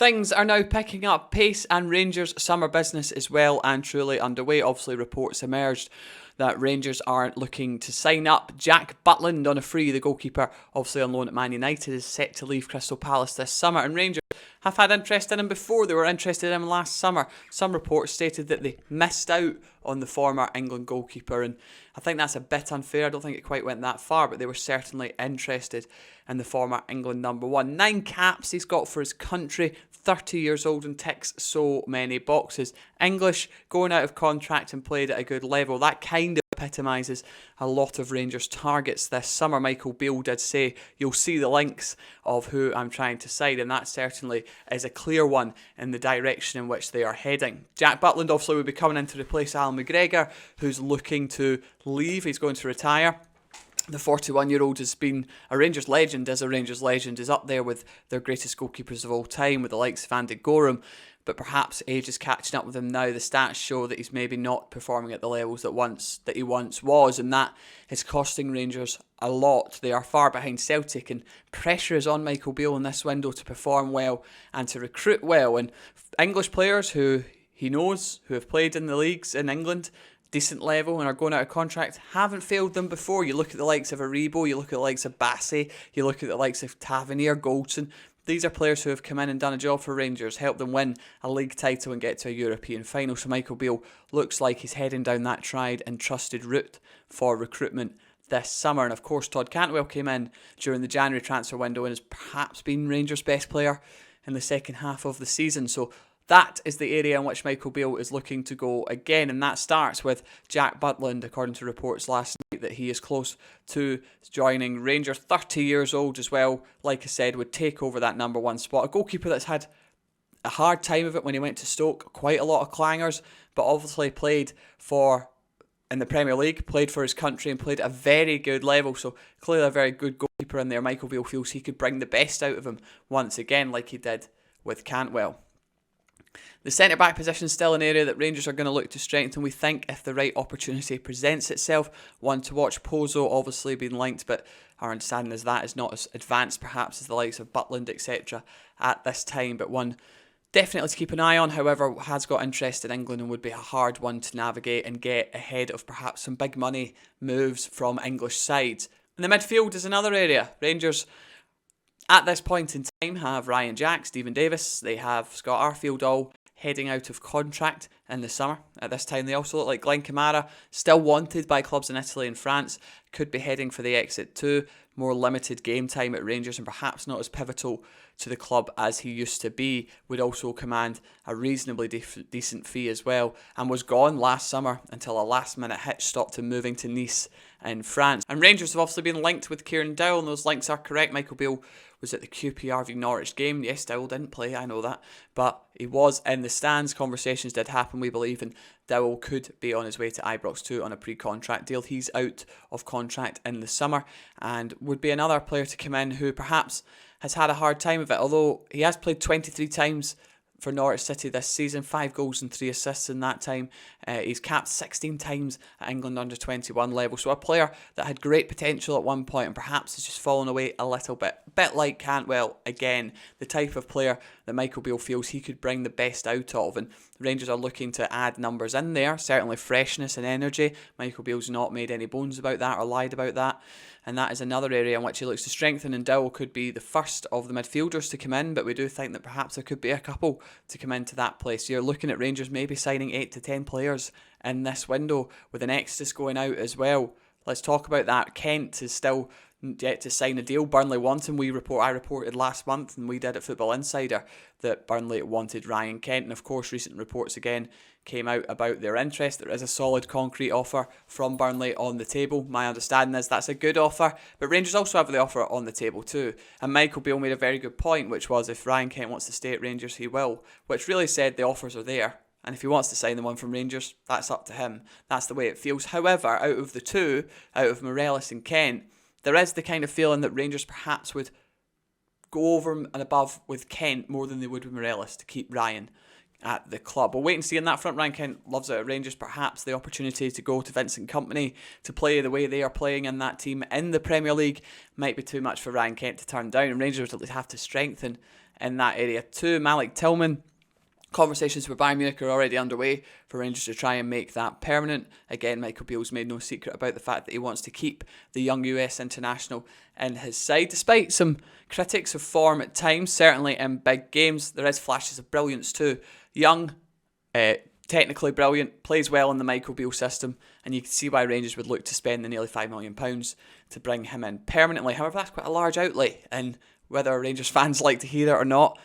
Things are now picking up pace and Rangers' summer business is well and truly underway. Obviously, reports emerged that Rangers are looking to sign up Jack Butland on a free. The goalkeeper, obviously on loan at Man United, is set to leave Crystal Palace this summer, and Rangers have had interest in him before. They were interested in him last summer. Some reports stated that they missed out on the former England goalkeeper, and I think that's a bit unfair. I don't think it quite went that far, but they were certainly interested in the former England number one. 9 caps he's got for his country, 30 years old, and ticks so many boxes. English, going out of contract and played at a good level. That kind of epitomises a lot of Rangers' targets this summer. Michael Beale did say, you'll see the links of who I'm trying to sign, and that certainly is a clear one in the direction in which they are heading. Jack Butland obviously will be coming in to replace Alan McGregor, who's looking to leave. He's going to retire. The 41-year-old has been a Rangers legend, is up there with their greatest goalkeepers of all time, with the likes of Andy Gorham, but perhaps age is catching up with him now. The stats show that he's maybe not performing at the levels that he once was, and that is costing Rangers a lot. They are far behind Celtic, and pressure is on Michael Beale in this window to perform well and to recruit well, and English players who he knows, who have played in the leagues in England, decent level and are going out of contract, haven't failed them before. You look at the likes of Aribo, you look at the likes of Bassey, you look at the likes of Tavernier, Goldson. These are players who have come in and done a job for Rangers, helped them win a league title and get to a European final. So Michael Beale looks like he's heading down that tried and trusted route for recruitment this summer. And of course, Todd Cantwell came in during the January transfer window and has perhaps been Rangers' best player in the second half of the season. So that is the area in which Michael Beale is looking to go again, and that starts with Jack Butland, according to reports last night, that he is close to joining Rangers. 30 years old as well, like I said, would take over that number one spot. A goalkeeper that's had a hard time of it when he went to Stoke, quite a lot of clangers, but obviously played in the Premier League, played for his country and played at a very good level, so clearly a very good goalkeeper in there. Michael Beale feels he could bring the best out of him once again, like he did with Cantwell. The centre-back position is still an area that Rangers are going to look to strengthen, we think, if the right opportunity presents itself. One to watch, Pozo obviously being linked, but our understanding is that is not as advanced perhaps as the likes of Butland, etc. at this time, but one definitely to keep an eye on. However, has got interest in England and would be a hard one to navigate and get ahead of perhaps some big money moves from English sides. And the midfield is another area. Rangers at this point in time have Ryan Jack, Stephen Davis, they have Scott Arfield all heading out of contract in the summer. At this time they also look like Glenn Kamara, still wanted by clubs in Italy and France, could be heading for the exit too. More limited game time at Rangers and perhaps not as pivotal to the club as he used to be, would also command a reasonably decent fee as well, and was gone last summer until a last minute hitch stopped him moving to Nice in France. And Rangers have obviously been linked with Kieran Dowell, and those links are correct. Michael Beale was at the QPR v Norwich game. Yes, Dowell didn't play, I know that, but he was in the stands. Conversations did happen, we believe, and Dowell could be on his way to Ibrox too on a pre-contract deal. He's out of contract in the summer and would be another player to come in who perhaps has had a hard time of it, although he has played 23 times for Norwich City this season, 5 goals and 3 assists in that time. He's capped 16 times at England under 21 level, so a player that had great potential at one point and perhaps has just fallen away a little bit like Cantwell again, the type of player that Michael Beale feels he could bring the best out of, and Rangers are looking to add numbers in there, certainly freshness and energy. Michael Beale's not made any bones about that or lied about that, and that is another area in which he looks to strengthen, and Dowell could be the first of the midfielders to come in, but we do think that perhaps there could be a couple to come into that place. You're looking at Rangers maybe signing 8 to 10 players in this window, with an Exodus going out as well. Let's talk about that. Kent is still yet to sign a deal. Burnley want him. I reported last month, and we did at Football Insider, that Burnley wanted Ryan Kent, and of course recent reports again came out about their interest. There is a solid concrete offer from Burnley on the table. My understanding is that's a good offer, but Rangers also have the offer on the table too. And Michael Beale made a very good point, which was if Ryan Kent wants to stay at Rangers, he will, which really said the offers are there. And if he wants to sign the one from Rangers, that's up to him. That's the way it feels. However, out of the two, out of Morelos and Kent, there is the kind of feeling that Rangers perhaps would go over and above with Kent more than they would with Morelos to keep Ryan at the club. We'll wait and see on that front. Ryan Kent loves it at Rangers. Perhaps the opportunity to go to Vincent Kompany to play the way they are playing in that team in the Premier League might be too much for Ryan Kent to turn down, and Rangers will have to strengthen in that area too. Malik Tillman. Conversations with Bayern Munich are already underway for Rangers to try and make that permanent. Again, Michael Beale's made no secret about the fact that he wants to keep the young US international in his side. Despite some critics of form at times, certainly in big games, there is flashes of brilliance too. Young, technically brilliant, plays well in the Michael Beale system, and you can see why Rangers would look to spend the nearly £5 million to bring him in permanently. However, that's quite a large outlay, and whether Rangers fans like to hear it or not,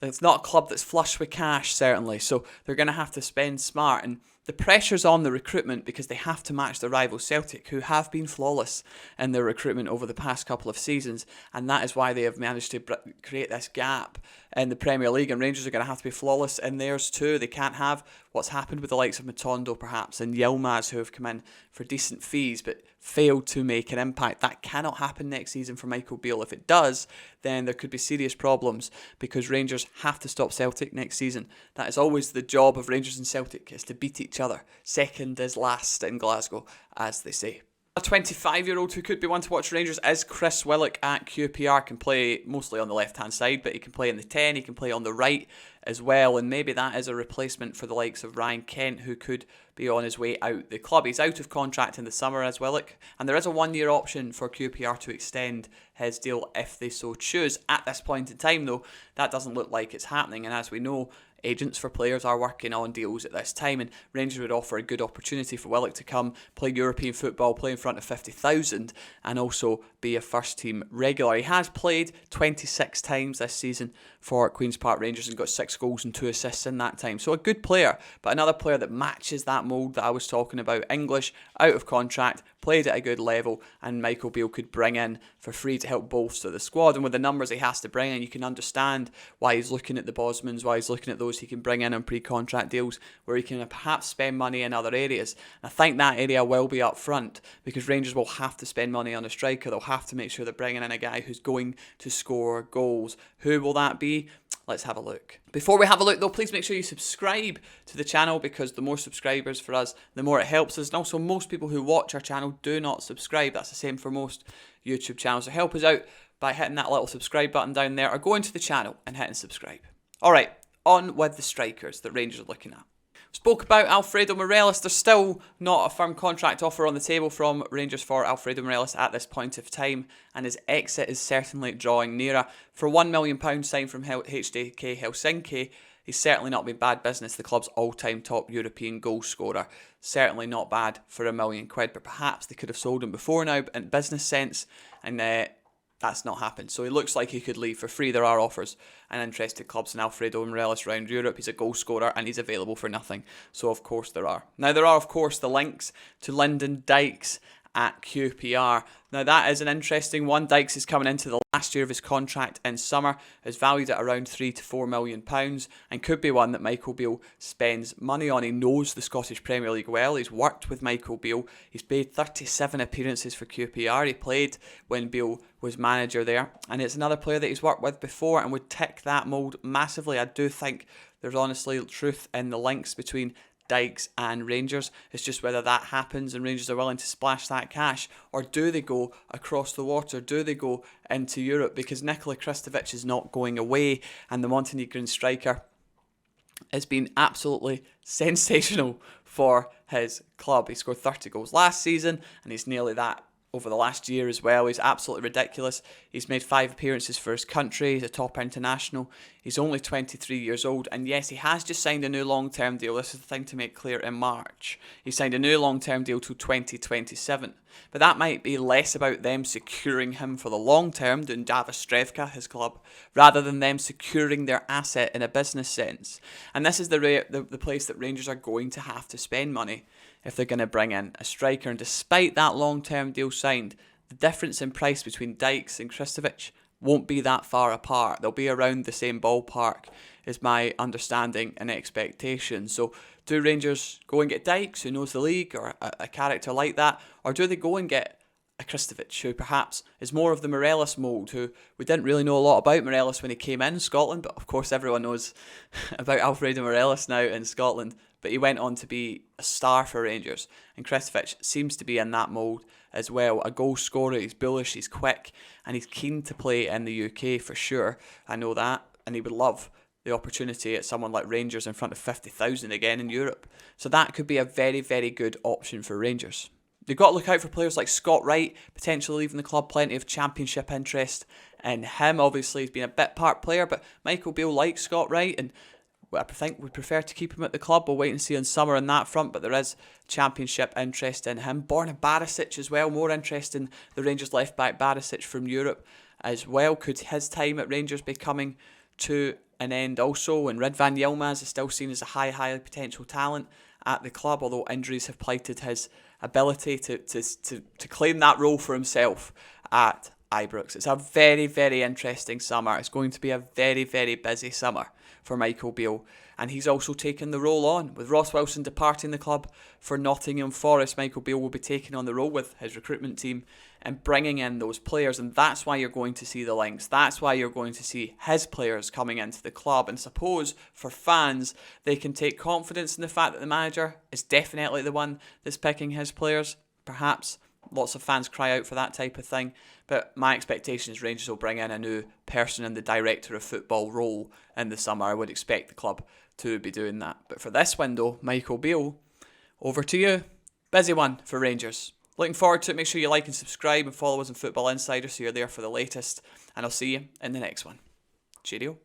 it's not a club that's flush with cash, certainly, so they're going to have to spend smart, and the pressure's on the recruitment because they have to match the rival Celtic, who have been flawless in their recruitment over the past couple of seasons, and that is why they have managed to create this gap in the Premier League, and Rangers are going to have to be flawless in theirs too. They can't have what's happened with the likes of Matondo, perhaps, and Yilmaz, who have come in for decent fees but failed to make an impact. That cannot happen next season for Michael Beale. If it does, then there could be serious problems because Rangers have to stop Celtic next season. That is always the job of Rangers and Celtic, is to beat each other. Second is last in Glasgow, as they say. A 25-year-old who could be one to watch Rangers is Chris Willock at QPR. Can play mostly on the left-hand side, but he can play in the 10, he can play on the right as well, and maybe that is a replacement for the likes of Ryan Kent, who could be on his way out the club. He's out of contract in the summer as Willock, and there is a 1-year option for QPR to extend his deal if they so choose. At this point in time, though, that doesn't look like it's happening, and as we know, agents for players are working on deals at this time, and Rangers would offer a good opportunity for Willock to come play European football, play in front of 50,000, and also be a first team regular. He has played 26 times this season for Queen's Park Rangers and got 6 goals and 2 assists in that time. So a good player, but another player that matches that mould that I was talking about. English, out of contract, played at a good level, and Michael Beale could bring in for free to help bolster the squad. And with the numbers he has to bring in, you can understand why he's looking at the Bosmans, why he's looking at those he can bring in on pre-contract deals where he can perhaps spend money in other areas. And I think that area will be up front because Rangers will have to spend money on a striker. They'll have to make sure they're bringing in a guy who's going to score goals. Who will that be? Let's have a look. Before we have a look though, please make sure you subscribe to the channel because the more subscribers for us, the more it helps us. And also most people who watch our channel do not subscribe. That's the same for most YouTube channels. So help us out by hitting that little subscribe button down there or going to the channel and hitting subscribe. Alright, on with the strikers that Rangers are looking at. Spoke about Alfredo Morelos. There's still not a firm contract offer on the table from Rangers for Alfredo Morelos at this point of time, and his exit is certainly drawing nearer. For £1 million signed from HDK Helsinki, he's certainly not been bad business. The club's all-time top European goal scorer. Certainly not bad for £1 million, but perhaps they could have sold him before now in business sense, and that's not happened. So he looks like he could leave for free. There are offers and interested clubs in Alfredo Morelos around Europe. He's a goal scorer and he's available for nothing. So of course there are. Now there are of course the links to Lyndon Dykes at QPR. Now that is an interesting one. Dykes is coming into the last year of his contract in summer, is valued at around £3 to £4 million and could be one that Michael Beale spends money on. He knows the Scottish Premier League well. He's worked with Michael Beale. He's made 37 appearances for QPR. He played when Beale was manager there, and it's another player that he's worked with before and would tick that mould massively. I do think there's honestly truth in the links between Dykes and Rangers. It's just whether that happens and Rangers are willing to splash that cash, or do they go across the water? Do they go into Europe? Because Nikola Kristovic is not going away, and the Montenegrin striker has been absolutely sensational for his club. He scored 30 goals last season, and he's nearly that over the last year as well. He's absolutely ridiculous. He's made 5 appearances for his country. He's a top international. He's only 23 years old. And yes, he has just signed a new long-term deal. This is the thing to make clear in March. He signed a new long-term deal till 2027. But that might be less about them securing him for the long term than Davis Strevka, his club, rather than them securing their asset in a business sense. And this is the place that Rangers are going to have to spend money if they're going to bring in a striker. And despite that long-term deal signed, the difference in price between Dykes and Kristovic won't be that far apart. They'll be around the same ballpark, is my understanding and expectation. So do Rangers go and get Dykes, who knows the league, or a character like that? Or do they go and get a Kristovic, who perhaps is more of the Morelos mould, who we didn't really know a lot about Morelos when he came in Scotland, but of course everyone knows about Alfredo Morelos now in Scotland. But he went on to be a star for Rangers, and Kristovic seems to be in that mould as well. A goal scorer, he's bullish, he's quick, and he's keen to play in the UK for sure. I know that. and he would love the opportunity at someone like Rangers in front of 50,000 again in Europe. So that could be a very, very good option for Rangers. They've got to look out for players like Scott Wright, potentially leaving the club, plenty of championship interest in him. Obviously, he's been a bit part player, but Michael Beale likes Scott Wright, and I think we'd prefer to keep him at the club. We'll wait and see in summer on that front, but there is championship interest in him. Borna Barisic as well, more interest in the Rangers left-back Barisic from Europe as well. Could his time at Rangers be coming to an end also? And Ridvan Yilmaz is still seen as a highly potential talent at the club, although injuries have blighted his ability to claim that role for himself at Ibrox. It's a very, very interesting summer. It's going to be a very, very busy summer for Michael Beale, and he's also taken the role on. With Ross Wilson departing the club for Nottingham Forest, Michael Beale will be taking on the role with his recruitment team and bringing in those players, and that's why you're going to see the links. That's why you're going to see his players coming into the club, and suppose for fans they can take confidence in the fact that the manager is definitely the one that's picking his players. Perhaps lots of fans cry out for that type of thing, but my expectation is Rangers will bring in a new person in the director of football role in the summer. I would expect the club to be doing that. But for this window, Michael Beale, over to you. Busy one for Rangers. Looking forward to it. Make sure you like and subscribe and follow us on Football Insider so you're there for the latest. And I'll see you in the next one. Cheerio.